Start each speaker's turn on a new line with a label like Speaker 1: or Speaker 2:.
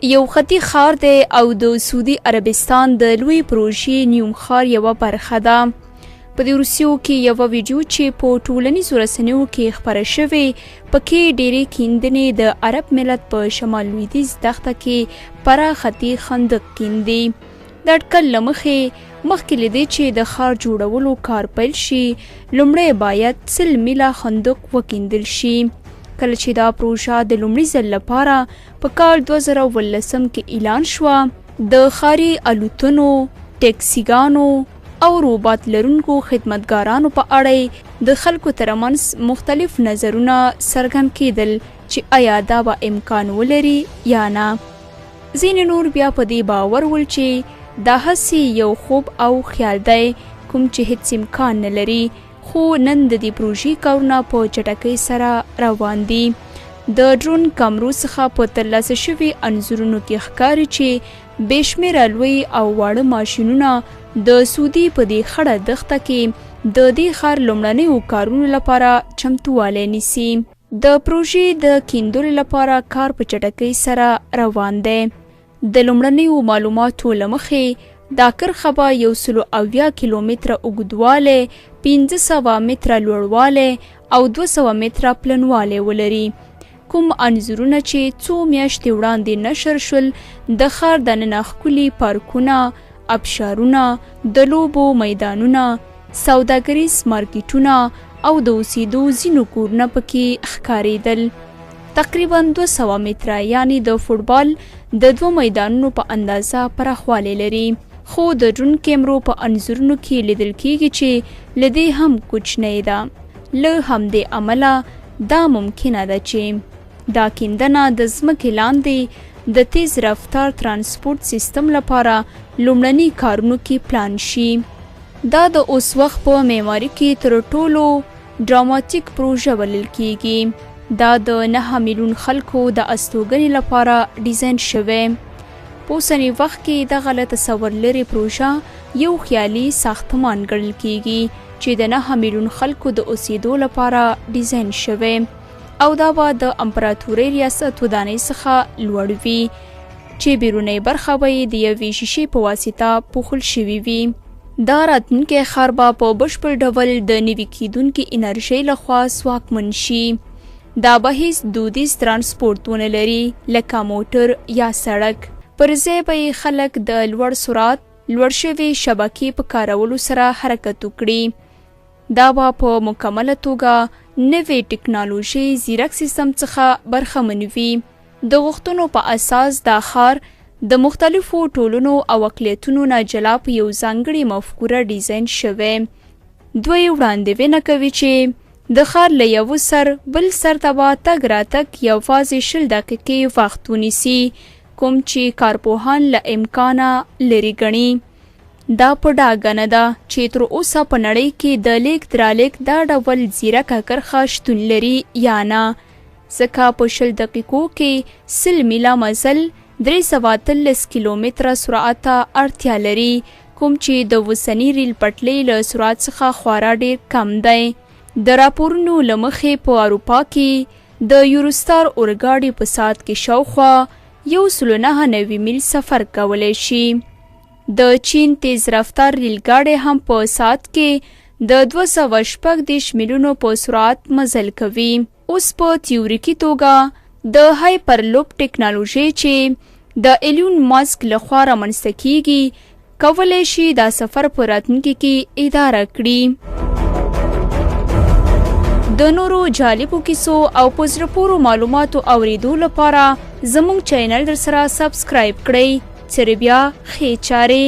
Speaker 1: یو خطي ښار دی او د سعودي عربستان د لوی پروژې نیوم ښار یوه برخه ده. په دې وروستیو کې یوه ویډیو چې په ټولنیزو رسنیو کې خپره شوې پکې ډېرې کیندنې د عرب ملت په شمال لویدیځ دښته کې پراخ خطي خندق کیندي. د اټکل له مخکې له دې چې د ښار جوړولو کار پیل شي لومړی باید 100 میله خندق وکیندل شي. کله چې دا پروژه د لومړي ځل لپاره په کال 2018 کې اعلان شوه د ښاري الوتنو، ټیکسیګانو او روباټ لرونکو خدمتګارانو په اړه د خلکو ترمنځ مختلف نظرونه څرګند کېدل چې آیا دا به امکان ولري یا نه. ځینې نور بیا په دې باور ول چې دا هسې یو خوب او خیال دی کوم چې هیڅ امکان نه لري، خو نن د دې پروژې کارونه په چټکۍ سره روان دي. د ډرون کمرو څخه په ترلاسه شوي انځورونو کې ښکاري چې بې شمېره لوی او واړه ماشینونه د سعودي په دې خړه دښته کې د دې ښار لومړنیو کارونو لپاره چمتووالی نیسي. د پروژې د کیندلو لپاره کار په چټکۍ سره روان دی. د لومړنیو معلوماتو له مخې دا کرښه به 170 کیلومتره اوږدوالی، 1500 متره لوړوالی او 200 متره پلنوالی ولري. کوم انځورونه چې څو میاشتې وړاندې نشر شول د ښار دننه ښکلي پارکونه، ابشارونه، د لوبو میدانونه، سوداګریز مارکیټونه او د اوسېدو ځینو کورونه پکې ښکارېدل. تقریبا 200 متره یعنی د فوټبال د 2 میدانونو په اندازه پراخوالی لري، خو د ډرون کیمرو په انځورونو کې لیدل کېږي چې له دې هم کوچنۍ ده. له همدې امله دا ممکنه ده چې دا کیندنه د ځمکې لاندې د تیز رفتار ترانسپورت سیستم لپاره لومړني کارونو کې پلان شي. دا د اوس وخت په معماري کې تر ټولو ډراماتیک پروژه بلل کېږي. دا د 9 میلیون خلکو د استوګنې لپاره ډیزاین شوی. په اوسني وخت کې دغه له تصور لرې پروژه یو خیالي ساختمان ګڼل کېږي چې د 9 میلیون خلکو د اوسېدو لپاره ډیزاین شوی او دا به د امپراتورۍ ریاست ودانۍ څخه لوړ وي چې بیرونی برخه به یې د یوې شیشې په واسطه پوښل شوي وي. دا راتلونکی ښار به په بشپړ ډول د نوي کیدونکې انرژۍ لخوا ځواکمن شي. دا به هیڅ دودیز ترانسپورت ونه لري لکه موټر یا سړک. پر ځای به یې خلک د لوړ سرعت، لوړ شوې شبکې په کارولو سره حرکت وکړي. دا به په مکمله توګه نوې ټکنالوژۍ زیرک سیستم څخه برخمن وي. د غوښتنو په اساس دا ښار د مختلفو ټولنو او اقلیتونو نه جلا په یو ځانګړې مفکوره ډیزاین شوی. دوی وړاندوینه کوي چې د ښار له یو سر بل سر ته به تګ راتګ یوازې 20 دقیقې وخت ونیسي، کوم چې کارپوهان له امکانه لرې ګڼي. دا په ډاګه نه ده چې تر اوسه په نړۍ کې د لیږد رالېږد دا ډول ځیرکه کرښه شتون لري یا نه، ځکه په 20 دقیقو کې 100 میله مزل 313 کیلومتره سرعت ته اړتیا لري، کوم چې د اوسني ریل پټلۍ له سرعت څخه خورا ډیر کم دی. د راپورونو له مخې په اروپا کې د یوروستار اورګاډي په ساعت کې شاوخوا 190 میل سفر کولی شي. د چین تیز رفتار ریلګاډی هم په ساعت کې د 240 میلونو په سرعت مزل کوي. اوس په تیوریکي توګه د هایپرلوپ ټکنالوژي چې د ایلون ماسک لخوا رامنځته کیږي کولی شي دا سفر په راتلونکي کې اداره کړي. د نورو جالبو کیسو او په زړه پورو معلوماتو اوریدو لپاره زموږ چینل در سره سبسکرایب کړئ. تر بیا ښې چارې.